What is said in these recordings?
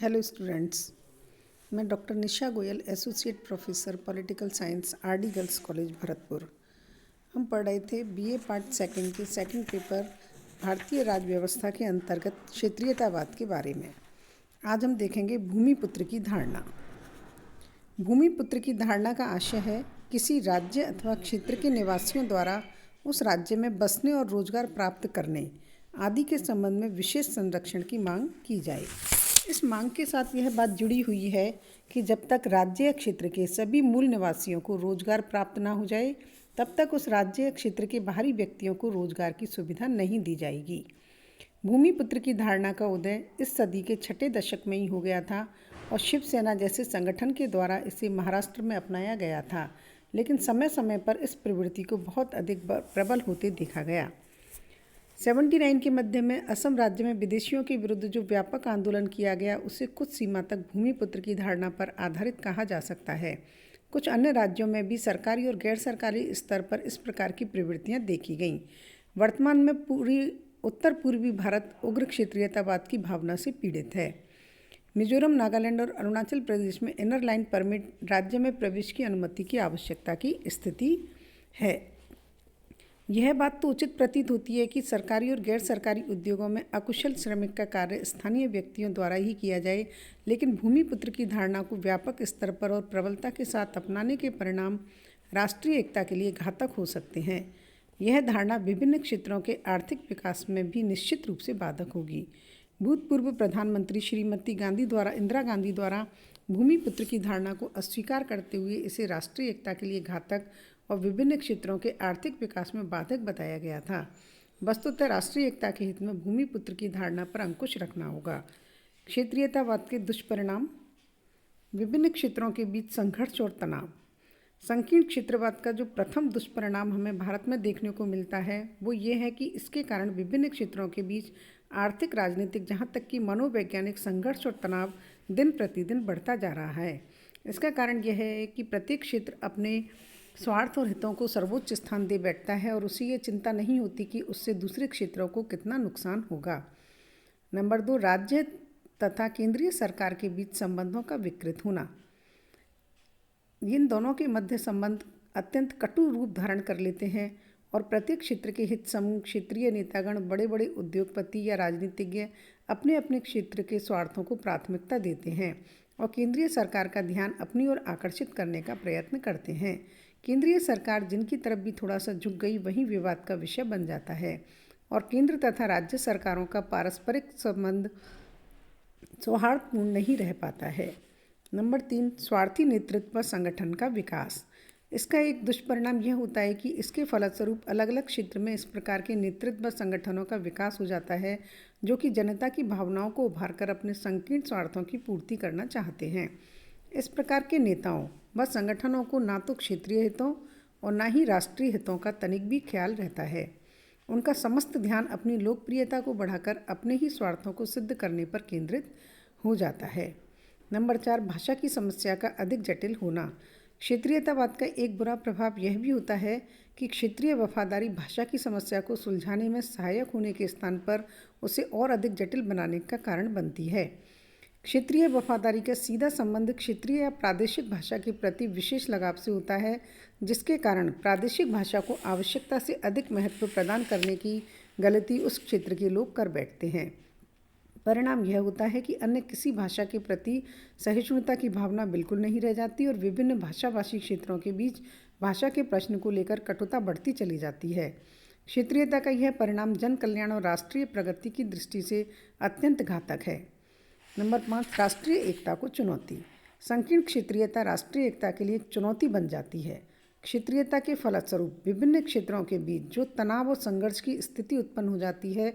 Hello students. मैं doctor Nisha Goyal, associate professor political science, RD girls college Bharatpur. हम पढ़ रहे थे बीए पार्ट सेकंड के सेकंड पेपर भारतीय राज्य व्यवस्था के अंतर्गत क्षेत्रीयतावाद के बारे में। आज हम देखेंगे भूमिपुत्र की धारणा। भूमिपुत्र की धारणा का आशय है किसी राज्य अथवा क्षेत्र के निवासियों द्वारा उस राज्य में बसने और रोजगार प्राप्त करने आदि के संबंध में विशेष संरक्षण की मांग की जाए। इस मांग के साथ यह बात जुड़ी हुई है कि जब तक राज्य या क्षेत्र के सभी मूल निवासियों को रोजगार प्राप्त न हो जाए, तब तक उस राज्य या क्षेत्र के बाहरी व्यक्तियों को रोजगार की सुविधा नहीं दी जाएगी। भूमिपुत्र की धारणा का उदय इस सदी के छठे दशक में ही हो गया था और शिवसेना जैसे संगठन के द्वारा इसे महाराष्ट्र में अपनाया गया था, लेकिन समय समय पर इस प्रवृत्ति को बहुत अधिक प्रबल होते देखा गया। 79 के मध्य में असम राज्य में विदेशियों के विरुद्ध जो व्यापक आंदोलन किया गया, उसे कुछ सीमा तक भूमिपुत्र की धारणा पर आधारित कहा जा सकता है। कुछ अन्य राज्यों में भी सरकारी और गैर सरकारी स्तर पर इस प्रकार की प्रवृत्तियां देखी गईं। वर्तमान में पूरी उत्तर पूर्वी भारत उग्र क्षेत्रीयतावाद की भावना से पीड़ित है। मिजोरम, नागालैंड और अरुणाचल प्रदेश में इनर लाइन परमिट राज्य में प्रवेश की अनुमति की आवश्यकता की स्थिति है। यह बात तो उचित प्रतीत होती है कि सरकारी और गैर सरकारी उद्योगों में अकुशल श्रमिक का कार्य स्थानीय व्यक्तियों द्वारा ही किया जाए, लेकिन भूमिपुत्र की धारणा को व्यापक स्तर पर और प्रबलता के साथ अपनाने के परिणाम राष्ट्रीय एकता के लिए घातक हो सकते हैं। यह धारणा विभिन्न क्षेत्रों के आर्थिक विकास में भी निश्चित रूप से बाधक होगी। भूतपूर्व प्रधानमंत्री श्रीमती इंदिरा गांधी द्वारा भूमिपुत्र की धारणा को अस्वीकार करते हुए इसे राष्ट्रीय एकता के लिए घातक और विभिन्न क्षेत्रों के आर्थिक विकास में बाधक बताया गया था। वस्तुतः राष्ट्रीय एकता के हित में भूमिपुत्र की धारणा पर अंकुश रखना होगा। क्षेत्रीयतावाद के दुष्परिणाम, विभिन्न क्षेत्रों के बीच संघर्ष और तनाव। संकीर्ण क्षेत्रवाद का जो प्रथम दुष्परिणाम हमें भारत में देखने को मिलता है वो ये है कि इसके कारण विभिन्न क्षेत्रों के बीच आर्थिक, राजनीतिक, जहाँ तक कि मनोवैज्ञानिक संघर्ष और तनाव दिन प्रतिदिन बढ़ता जा रहा है। इसका कारण यह है कि प्रत्येक क्षेत्र अपने स्वार्थ और हितों को सर्वोच्च स्थान दे बैठता है और उसे ये चिंता नहीं होती कि उससे दूसरे क्षेत्रों को कितना नुकसान होगा। नंबर 2, राज्य तथा केंद्रीय सरकार के बीच संबंधों का विकृत होना। इन दोनों के मध्य संबंध अत्यंत कटु रूप धारण कर लेते हैं और प्रत्येक क्षेत्र के हित समूह, क्षेत्रीय नेतागण, बड़े बड़े उद्योगपति या राजनीतिज्ञ अपने अपने क्षेत्र के स्वार्थों को प्राथमिकता देते हैं और केंद्रीय सरकार का ध्यान अपनी ओर आकर्षित करने का प्रयत्न करते हैं। केंद्रीय सरकार जिनकी तरफ भी थोड़ा सा झुक गई वही विवाद का विषय बन जाता है और केंद्र तथा राज्य सरकारों का पारस्परिक संबंध सौहार्दपूर्ण नहीं रह पाता है। नंबर 3, स्वार्थी नेतृत्व संगठन का विकास। इसका एक दुष्परिणाम यह होता है कि इसके फलस्वरूप अलग अलग क्षेत्र में इस प्रकार के नेतृत्व संगठनों का विकास हो जाता है जो कि जनता की भावनाओं को उभारकर अपने संकीर्ण स्वार्थों की पूर्ति करना चाहते हैं। इस प्रकार के नेताओं व संगठनों को ना तो क्षेत्रीय हितों और ना ही राष्ट्रीय हितों का तनिक भी ख्याल रहता है। उनका समस्त ध्यान अपनी लोकप्रियता को बढ़ाकर अपने ही स्वार्थों को सिद्ध करने पर केंद्रित हो जाता है। नंबर 4, भाषा की समस्या का अधिक जटिल होना। क्षेत्रीयतावाद का एक बुरा प्रभाव यह भी होता है कि क्षेत्रीय वफादारी भाषा की समस्या को सुलझाने में सहायक होने के स्थान पर उसे और अधिक जटिल बनाने का कारण बनती है। क्षेत्रीय वफादारी का सीधा संबंध क्षेत्रीय या प्रादेशिक भाषा के प्रति विशेष लगाव से होता है, जिसके कारण प्रादेशिक भाषा को आवश्यकता से अधिक महत्व प्रदान करने की गलती उस क्षेत्र के लोग कर बैठते हैं। परिणाम यह होता है कि अन्य किसी भाषा के प्रति सहिष्णुता की भावना बिल्कुल नहीं रह जाती और विभिन्न भाषाभाषी क्षेत्रों के बीच भाषा के प्रश्न को लेकर कटुता बढ़ती चली जाती है। क्षेत्रीयता का यह परिणाम जन कल्याण और राष्ट्रीय प्रगति की दृष्टि से अत्यंत घातक है। नंबर 5, राष्ट्रीय एकता को चुनौती। संकीर्ण क्षेत्रीयता राष्ट्रीय एकता के लिए एक चुनौती बन जाती है। क्षेत्रीयता के फलस्वरूप विभिन्न क्षेत्रों के बीच जो तनाव और संघर्ष की स्थिति उत्पन्न हो जाती है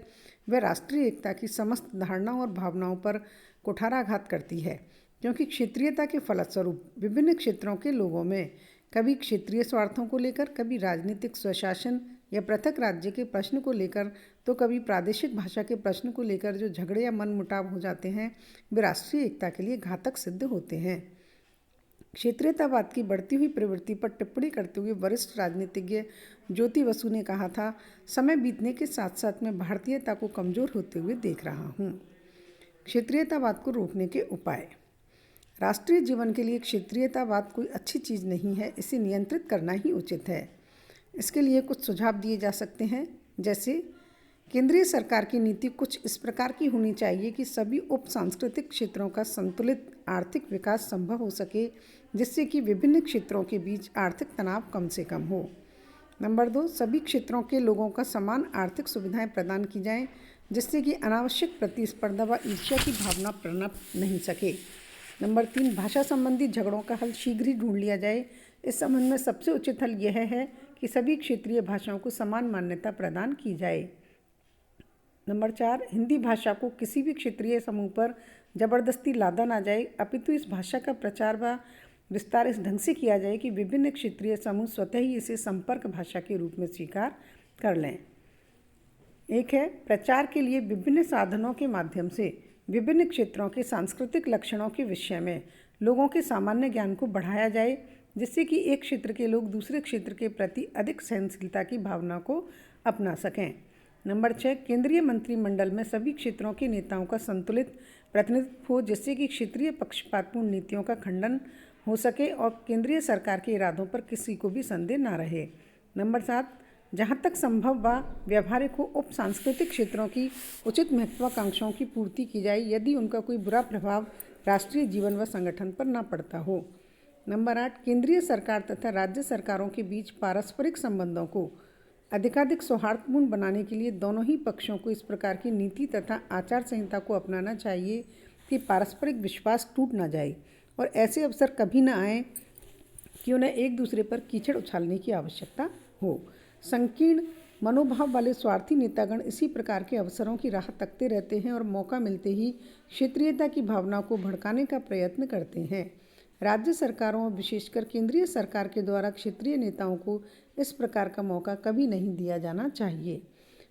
वह राष्ट्रीय एकता की समस्त धारणाओं और भावनाओं पर कुठाराघात करती है, क्योंकि क्षेत्रीयता के फलस्वरूप विभिन्न क्षेत्रों के लोगों में कभी क्षेत्रीय स्वार्थों को लेकर, कभी राजनीतिक स्वशासन या पृथक राज्य के प्रश्न को लेकर, तो कभी प्रादेशिक भाषा के प्रश्न को लेकर जो झगड़े या मनमुटाव हो जाते हैं वे राष्ट्रीय एकता के लिए घातक सिद्ध होते हैं। क्षेत्रीयतावाद की बढ़ती हुई प्रवृत्ति पर टिप्पणी करते हुए वरिष्ठ राजनीतिज्ञ ज्योति बसु ने कहा था, समय बीतने के साथ साथ मैं भारतीयता को कमज़ोर होते हुए देख रहा हूँ। क्षेत्रीयतावाद को रोकने के उपाय। राष्ट्रीय जीवन के लिए क्षेत्रीयतावाद कोई अच्छी चीज़ नहीं है, इसे नियंत्रित करना ही उचित है। इसके लिए कुछ सुझाव दिए जा सकते हैं, जैसे केंद्रीय सरकार की नीति कुछ इस प्रकार की होनी चाहिए कि सभी उप सांस्कृतिक क्षेत्रों का संतुलित आर्थिक विकास संभव हो सके, जिससे कि विभिन्न क्षेत्रों के बीच आर्थिक तनाव कम से कम हो। नंबर 2, सभी क्षेत्रों के लोगों का समान आर्थिक सुविधाएं प्रदान की जाएं, जिससे कि अनावश्यक प्रतिस्पर्धा व ईर्ष्या की भावना पनप नहीं सके। नंबर 3, भाषा संबंधी झगड़ों का हल शीघ्र ही ढूंढ लिया जाए। इस संबंध में सबसे उचित हल यह है कि सभी क्षेत्रीय भाषाओं को समान मान्यता प्रदान की जाए। नंबर 4, हिंदी भाषा को किसी भी क्षेत्रीय समूह पर जबरदस्ती लादा ना जाए, अपितु इस भाषा का प्रचार व विस्तार इस ढंग से किया जाए कि विभिन्न क्षेत्रीय समूह स्वतः ही इसे संपर्क भाषा के रूप में स्वीकार कर लें। एक है, प्रचार के लिए विभिन्न साधनों के माध्यम से विभिन्न क्षेत्रों के सांस्कृतिक लक्षणों के विषय में लोगों के सामान्य ज्ञान को बढ़ाया जाए, जिससे कि एक क्षेत्र के लोग दूसरे क्षेत्र के प्रति अधिक सहनशीलता की भावना को अपना सकें। नंबर 6, केंद्रीय मंत्रिमंडल में सभी क्षेत्रों के नेताओं का संतुलित प्रतिनिधित्व हो, जिससे कि क्षेत्रीय पक्षपातपूर्ण नीतियों का खंडन हो सके और केंद्रीय सरकार के इरादों पर किसी को भी संदेह न रहे। नंबर 7, जहाँ तक संभव व व्यावहारिक हो उप सांस्कृतिक क्षेत्रों की उचित महत्वाकांक्षाओं की पूर्ति की जाए, यदि उनका कोई बुरा प्रभाव राष्ट्रीय जीवन व संगठन पर न पड़ता हो। नंबर 8, केंद्रीय सरकार तथा राज्य सरकारों के बीच पारस्परिक संबंधों को अधिकाधिक सौहार्दपूर्ण बनाने के लिए दोनों ही पक्षों को इस प्रकार की नीति तथा आचार संहिता को अपनाना चाहिए कि पारस्परिक विश्वास टूट न जाए और ऐसे अवसर कभी न आए कि उन्हें एक दूसरे पर कीचड़ उछालने की आवश्यकता हो। संकीर्ण मनोभाव वाले स्वार्थी नेतागण इसी प्रकार के अवसरों की राह तकते रहते हैं और मौका मिलते ही क्षेत्रीयता की भावना को भड़काने का प्रयत्न करते हैं। राज्य सरकारों और विशेषकर केंद्रीय सरकार के द्वारा क्षेत्रीय नेताओं को इस प्रकार का मौका कभी नहीं दिया जाना चाहिए।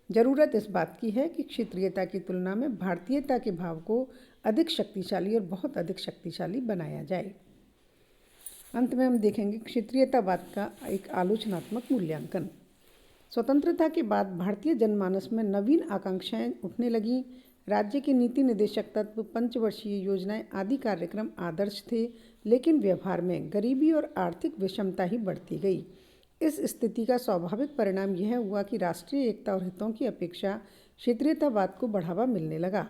जरूरत इस बात की है कि क्षेत्रीयता की तुलना में भारतीयता के भाव को अधिक शक्तिशाली और बहुत अधिक शक्तिशाली बनाया जाए। अंत में हम देखेंगे क्षेत्रीयतावाद का एक आलोचनात्मक मूल्यांकन। स्वतंत्रता के बाद भारतीय जनमानस में नवीन आकांक्षाएं उठने लगीं। राज्य के नीति निदेशक तत्व, पंचवर्षीय योजनाएं आदि कार्यक्रम आदर्श थे, लेकिन व्यवहार में गरीबी और आर्थिक विषमता ही बढ़ती गई। इस स्थिति का स्वाभाविक परिणाम यह हुआ कि राष्ट्रीय एकता और हितों की अपेक्षा क्षेत्रीयतावाद को बढ़ावा मिलने लगा।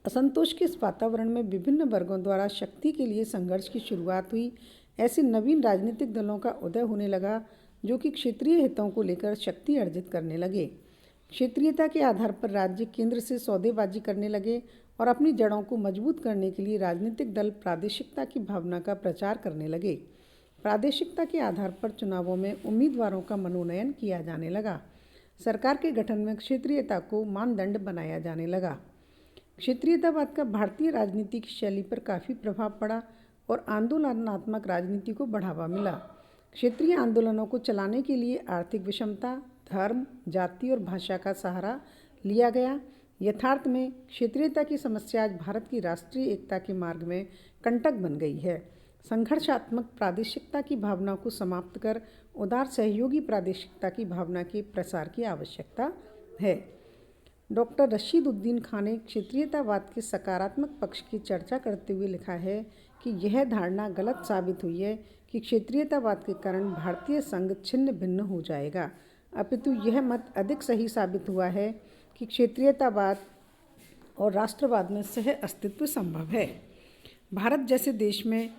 असंतोष के इस वातावरण में विभिन्न वर्गों द्वारा शक्ति के लिए संघर्ष की शुरुआत हुई। ऐसे नवीन राजनीतिक दलों का उदय होने लगा जो कि क्षेत्रीय हितों को लेकर शक्ति अर्जित करने लगे। क्षेत्रीयता के आधार पर राज्य केंद्र से सौदेबाजी करने लगे और अपनी जड़ों को मजबूत करने के लिए राजनीतिक दल प्रादेशिकता की भावना का प्रचार करने लगे। प्रादेशिकता के आधार पर चुनावों में उम्मीदवारों का मनोनयन किया जाने लगा। सरकार के गठन में क्षेत्रीयता को मानदंड बनाया जाने लगा। क्षेत्रीयतावाद का भारतीय राजनीति की शैली पर काफ़ी प्रभाव पड़ा और आंदोलनात्मक राजनीति को बढ़ावा मिला। क्षेत्रीय आंदोलनों को चलाने के लिए आर्थिक विषमता, धर्म, जाति और भाषा का सहारा लिया गया। यथार्थ में क्षेत्रीयता की समस्या आज भारत की राष्ट्रीय एकता के मार्ग में कंटक बन गई है। संघर्षात्मक प्रादेशिकता की भावना को समाप्त कर उदार सहयोगी प्रादेशिकता की भावना के प्रसार की आवश्यकता है। डॉक्टर रशीदुद्दीन खान ने क्षेत्रीयतावाद के सकारात्मक पक्ष की चर्चा करते हुए लिखा है कि यह धारणा गलत साबित हुई है कि क्षेत्रीयतावाद के कारण भारतीय संघ छिन्न भिन्न हो जाएगा, अपितु यह मत अधिक सही साबित हुआ है कि क्षेत्रीयतावाद और राष्ट्रवाद में सह अस्तित्व संभव है। भारत जैसे देश में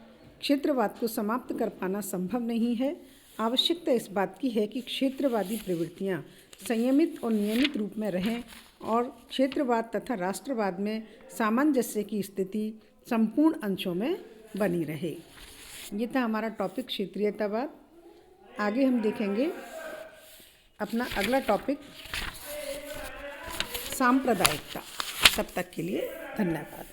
क्षेत्रवाद को समाप्त कर पाना संभव नहीं है। आवश्यकता इस बात की है कि क्षेत्रवादी प्रवृत्तियां संयमित और नियमित रूप में रहें और क्षेत्रवाद तथा राष्ट्रवाद में सामंजस्य की स्थिति संपूर्ण अंशों में बनी रहे। ये था हमारा टॉपिक क्षेत्रीयतावाद। आगे हम देखेंगे अपना अगला टॉपिक सांप्रदायिकता। तब तक के लिए धन्यवाद।